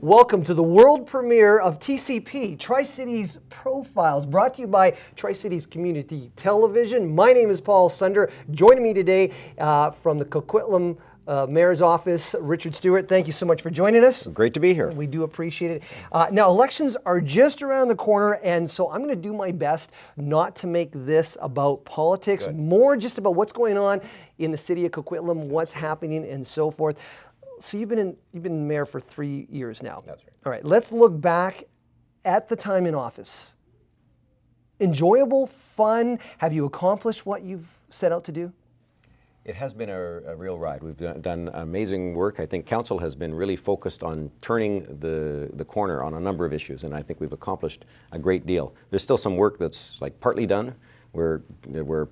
Welcome to the world premiere of TCP, Tri-Cities Profiles, brought to you by Tri-Cities Community Television. My name is Paul Sunder. Joining me today from the Coquitlam Mayor's Office, Richard Stewart. Thank you so much for joining us. Great to be here. We do appreciate it. Now, elections are just around the corner, and so I'm going to do my best not to make this about politics, more just about what's going on in the city of Coquitlam, what's happening, and so forth. So you've been mayor for 3 years now. That's right. All right, let's look back at the time in office. Enjoyable, fun. Have you accomplished what you've set out to do? It has been a real ride. We've done amazing work. I think council has been really focused on turning the corner on a number of issues, and I think we've accomplished a great deal. There's still some work that's like partly done. We're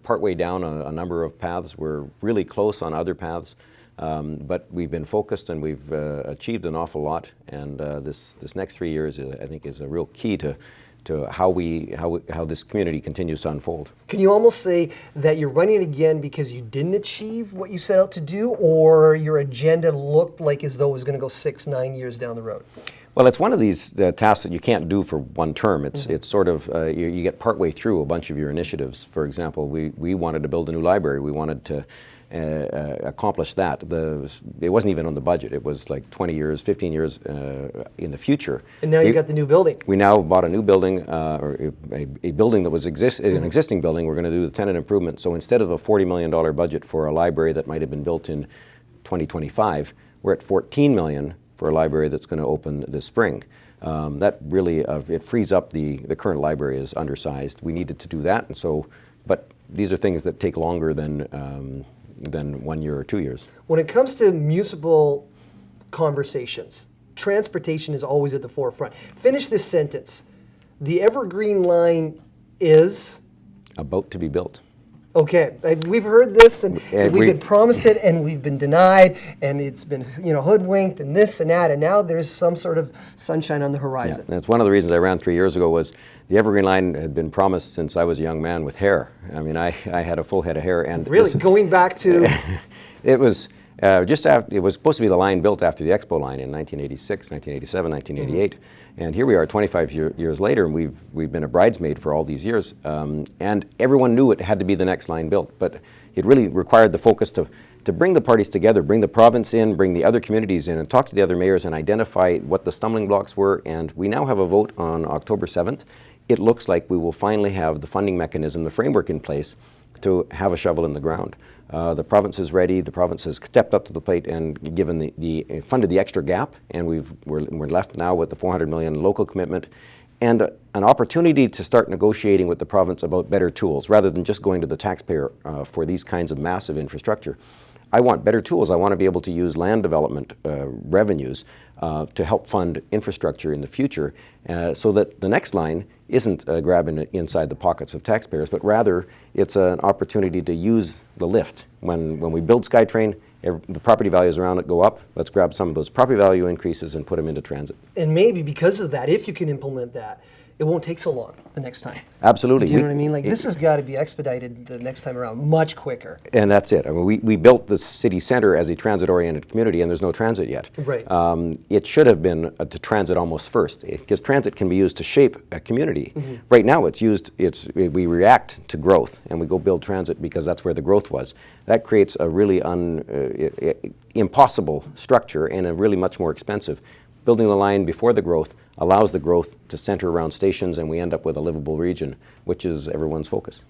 partway down a number of paths. We're really close on other paths. But we've been focused and we've achieved an awful lot, and this next 3 years I think is a real key to how this community continues to unfold. Can you almost say that you're running again because you didn't achieve what you set out to do, or your agenda looked like as though it was going to go 6-9 years down the road? Well, it's one of these tasks that you can't do for one term. It's sort of, you get partway through a bunch of your initiatives. For example, we wanted to build a new library. We wanted to accomplish that. It wasn't even on the budget. It was like 20 years, 15 years in the future. And now you got the new building. We now bought a new building, or a building that was an existing building. We're going to do the tenant improvement. So instead of a $40 million budget for a library that might have been built in 2025, we're at $14 million for a library that's going to open this spring. That really, it frees up the current library is undersized. We needed to do that, and so, but these are things that take longer than 1 year or 2 years. When it comes to municipal conversations, transportation is always at the forefront. Finish this sentence. The Evergreen Line is? About to be built. Okay, we've heard this, and we've been promised it, and we've been denied, and it's been hoodwinked, and this and that, and now there's some sort of sunshine on the horizon. Yeah, and it's one of the reasons I ran 3 years ago was the Evergreen Line had been promised since I was a young man with hair. I mean, I had a full head of hair, and really going back to it was just after, it was supposed to be the line built after the Expo line in 1986, 1987, 1988. And here we are 25 years later, and we've been a bridesmaid for all these years. And everyone knew it had to be the next line built, but it really required the focus to bring the parties together, bring the province in, bring the other communities in, and talk to the other mayors and identify what the stumbling blocks were. And we now have a vote on October 7th. It looks like we will finally have the funding mechanism, the framework in place to have a shovel in the ground. The province is ready. The province has stepped up to the plate and given funded the extra gap, and we're left now with the $400 million local commitment and an opportunity to start negotiating with the province about better tools rather than just going to the taxpayer for these kinds of massive infrastructure. I want better tools. I want to be able to use land development revenues to help fund infrastructure in the future so that the next line isn't grabbing inside the pockets of taxpayers, but rather it's an opportunity to use the lift. When we build SkyTrain, the property values around it go up. Let's grab some of those property value increases and put them into transit. And maybe because of that, if you can implement that, it won't take so long the next time. Absolutely. Do you know what I mean? Like this has got to be expedited the next time around much quicker. And that's it. I mean, we built the city center as a transit-oriented community, and there's no transit yet. Right. It should have been to transit almost first, because transit can be used to shape a community. Right now, we react to growth, and we go build transit because that's where the growth was. That creates a really impossible structure and a really much more expensive. Building the line before the growth allows the growth to center around stations, and we end up with a livable region, which is everyone's focus.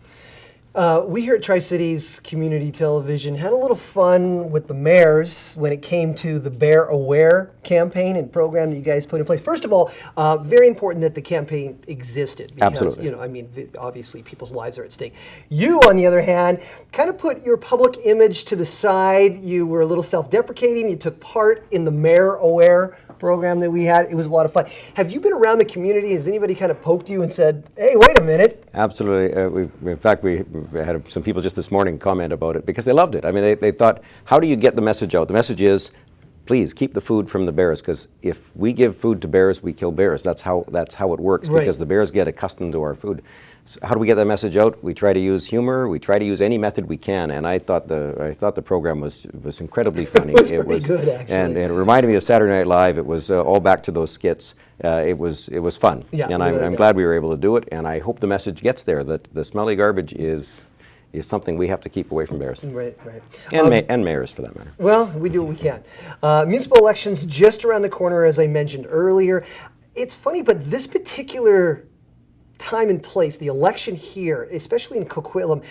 We here at Tri-Cities Community Television had a little fun with the mayors when it came to the Bear Aware campaign and program that you guys put in place. First of all, very important that the campaign existed because, absolutely. Obviously people's lives are at stake. You, on the other hand, kind of put your public image to the side. You were a little self-deprecating. You took part in the Mayor Aware program that we had. It was a lot of fun. Have you been around the community? Has anybody kind of poked you and said, hey, wait a minute? Absolutely. In fact, we had some people just this morning comment about it because they loved it. I mean, they thought, how do you get the message out? The message is, please keep the food from the bears, because if we give food to bears, we kill bears. That's how it works, right. Because the bears get accustomed to our food. So how do we get that message out? We try to use humor. We try to use any method we can. And I thought the program was incredibly funny. It was pretty good, actually. And it reminded me of Saturday Night Live. It was all back to those skits. It was fun. Yeah, and I'm glad we were able to do it. And I hope the message gets there that the smelly garbage is something we have to keep away from bears. Right. And mayors, for that matter. Well, we do what we can. Municipal elections just around the corner, as I mentioned earlier. It's funny, but this particular time and place, the election here, especially in Coquitlam,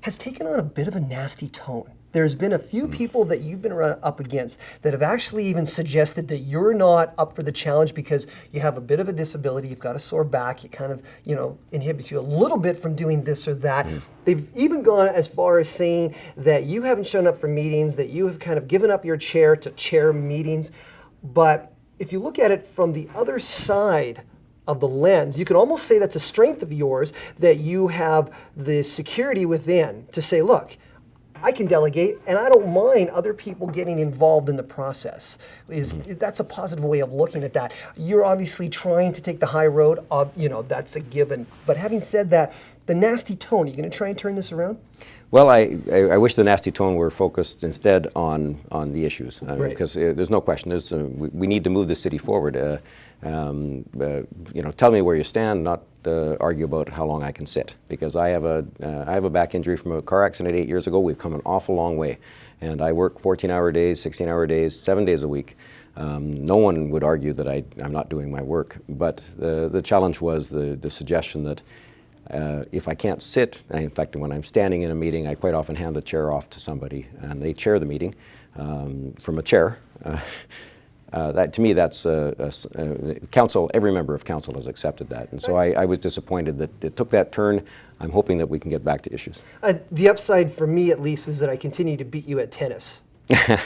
has taken on a bit of a nasty tone. There's been a few people that you've been up against that have actually even suggested that you're not up for the challenge because you have a bit of a disability, you've got a sore back, it kind of, inhibits you a little bit from doing this or that. They've even gone as far as saying that you haven't shown up for meetings, that you have kind of given up your chair to chair meetings. But if you look at it from the other side of the lens, you could almost say that's a strength of yours, that you have the security within to say, look, I can delegate, and I don't mind other people getting involved in the process. That's a positive way of looking at that. You're obviously trying to take the high road of, that's a given. But having said that, the nasty tone, are you going to try and turn this around? Well, I wish the nasty tone were focused instead on the issues, because there's no question. We need to move the city forward. Tell me where you stand, not argue about how long I can sit, because I have a back injury from a car accident 8 years ago. We've come an awful long way, and I work 14-hour days, 16-hour days, 7 days a week. No one would argue that I'm not doing my work, but the challenge was the suggestion that if I can't sit, in fact, when I'm standing in a meeting, I quite often hand the chair off to somebody, and they chair the meeting from a chair. That to me, that's council. Every member of council has accepted that, and so I was disappointed that it took that turn. I'm hoping that we can get back to issues. The upside for me, at least, is that I continue to beat you at tennis.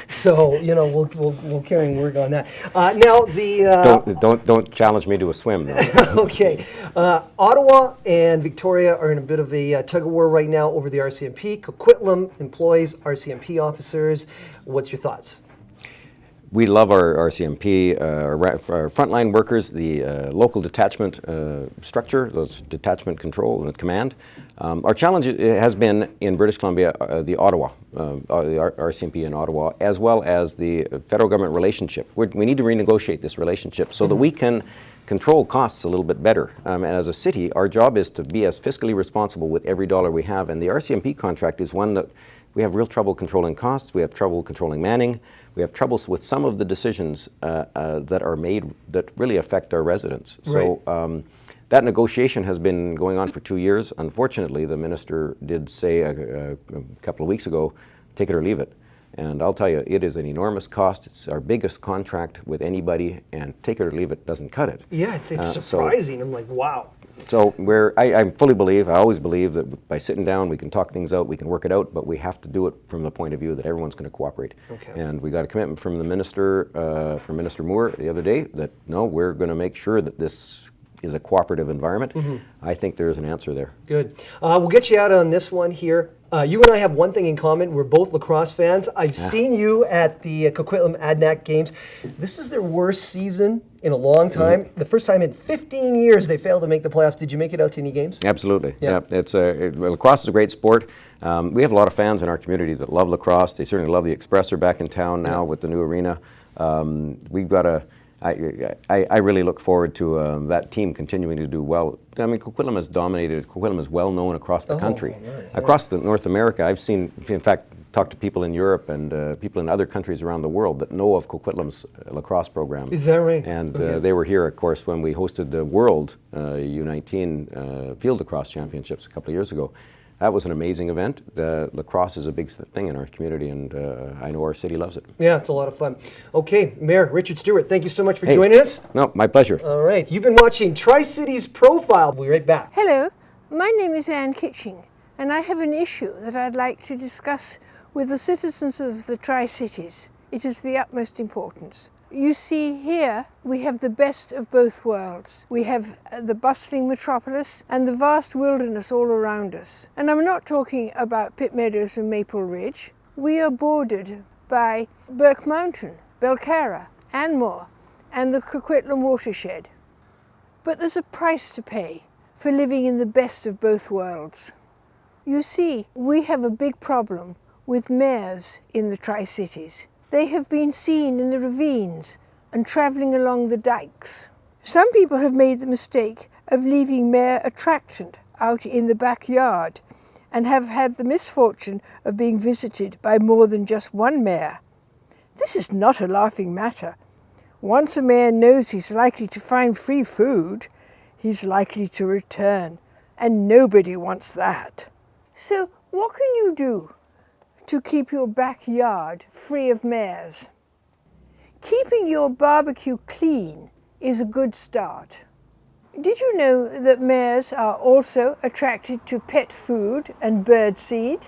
So we'll carry word on that. Now don't challenge me to a swim. Okay, Ottawa and Victoria are in a bit of a tug of war right now over the RCMP. Coquitlam employs RCMP officers. What's your thoughts? We love our RCMP, our frontline workers, the local detachment structure, those detachment control and command. Our challenge has been in British Columbia, the Ottawa, the RCMP in Ottawa, as well as the federal government relationship. We need to renegotiate this relationship so that we can control costs a little bit better. And as a city, our job is to be as fiscally responsible with every dollar we have. And the RCMP contract is one that we have real trouble controlling costs. We have trouble controlling manning. We have troubles with some of the decisions that are made that really affect our residents. Right. So that negotiation has been going on for 2 years. Unfortunately, the minister did say a couple of weeks ago, take it or leave it. And I'll tell you, it is an enormous cost. It's our biggest contract with anybody, and take it or leave it doesn't cut it. Yeah, it's surprising. I'm like, wow. So I always believe that by sitting down, we can talk things out, we can work it out, but we have to do it from the point of view that everyone's going to cooperate. Okay. And we got a commitment from the minister, from Minister Moore the other day, that no, we're going to make sure that this is a cooperative environment. I think there's an answer there. Good. We'll get you out on this one here. You and I have one thing in common. We're both lacrosse fans. I've seen you at the Coquitlam Adnac games. This is their worst season in a long time. The first time in 15 years they failed to make the playoffs. Did you make it out to any games? Absolutely. Yeah. Lacrosse is a great sport. We have a lot of fans in our community that love lacrosse. They certainly love the Expressor back in town now with the new arena. We've got I really look forward to that team continuing to do well. I mean, Coquitlam has dominated. Coquitlam is well known across the country. Right, across North America. I've seen, in fact, talked to people in Europe and people in other countries around the world that know of Coquitlam's lacrosse program. Is that right? And they were here, of course, when we hosted the World U19 Field Lacrosse Championships a couple of years ago. That was an amazing event. Lacrosse is a big thing in our community, and I know our city loves it. Yeah, it's a lot of fun. Okay, Mayor Richard Stewart, thank you so much for joining us. No, my pleasure. All right, you've been watching Tri-Cities Profile. We'll be right back. Hello, my name is Anne Kitching, and I have an issue that I'd like to discuss with the citizens of the Tri-Cities. It is the utmost importance. You see, here we have the best of both worlds. We have the bustling metropolis and the vast wilderness all around us. And I'm not talking about Pitt Meadows and Maple Ridge. We are bordered by Burke Mountain, Belcarra, Anmore, and the Coquitlam watershed. But there's a price to pay for living in the best of both worlds. You see, we have a big problem with mares in the Tri-Cities. They have been seen in the ravines and travelling along the dikes. Some people have made the mistake of leaving mare attractant out in the backyard and have had the misfortune of being visited by more than just one mare. This is not a laughing matter. Once a mare knows he's likely to find free food, he's likely to return, and nobody wants that. So what can you do to keep your backyard free of mares? Keeping your barbecue clean is a good start. Did you know that mares are also attracted to pet food and bird seed?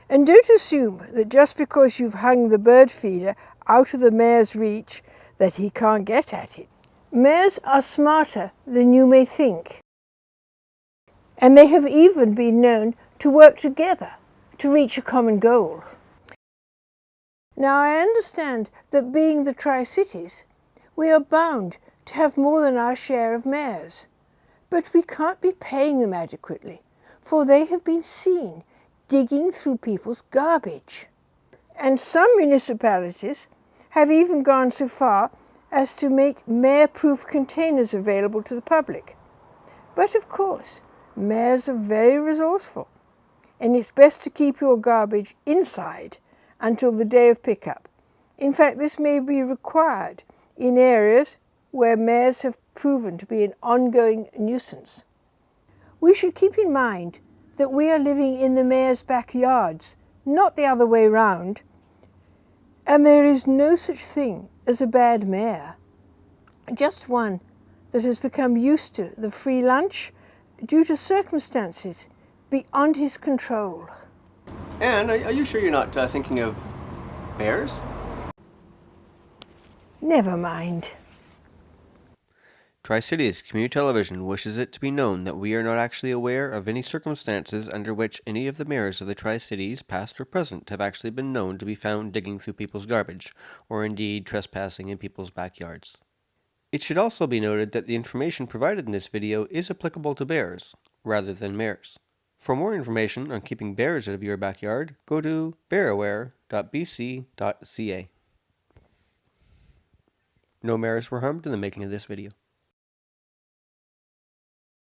And don't assume that just because you've hung the bird feeder out of the mare's reach that he can't get at it. Mares are smarter than you may think. And they have even been known to work together to reach a common goal. Now I understand that being the Tri-Cities, we are bound to have more than our share of mares. But we can't be paying them adequately, for they have been seen digging through people's garbage. And some municipalities have even gone so far as to make mare-proof containers available to the public. But of course, mares are very resourceful, and it's best to keep your garbage inside until the day of pickup. In fact, this may be required in areas where mares have proven to be an ongoing nuisance. We should keep in mind that we are living in the mares' backyards, not the other way round, and there is no such thing as a bad mare, just one that has become used to the free lunch due to circumstances beyond his control. Anne, are you sure you're not thinking of bears? Never mind. Tri-Cities Community Television wishes it to be known that we are not actually aware of any circumstances under which any of the mayors of the Tri-Cities, past or present, have actually been known to be found digging through people's garbage, or indeed trespassing in people's backyards. It should also be noted that the information provided in this video is applicable to bears, rather than mares. For more information on keeping bears out of your backyard, go to bearaware.bc.ca. No mares were harmed in the making of this video.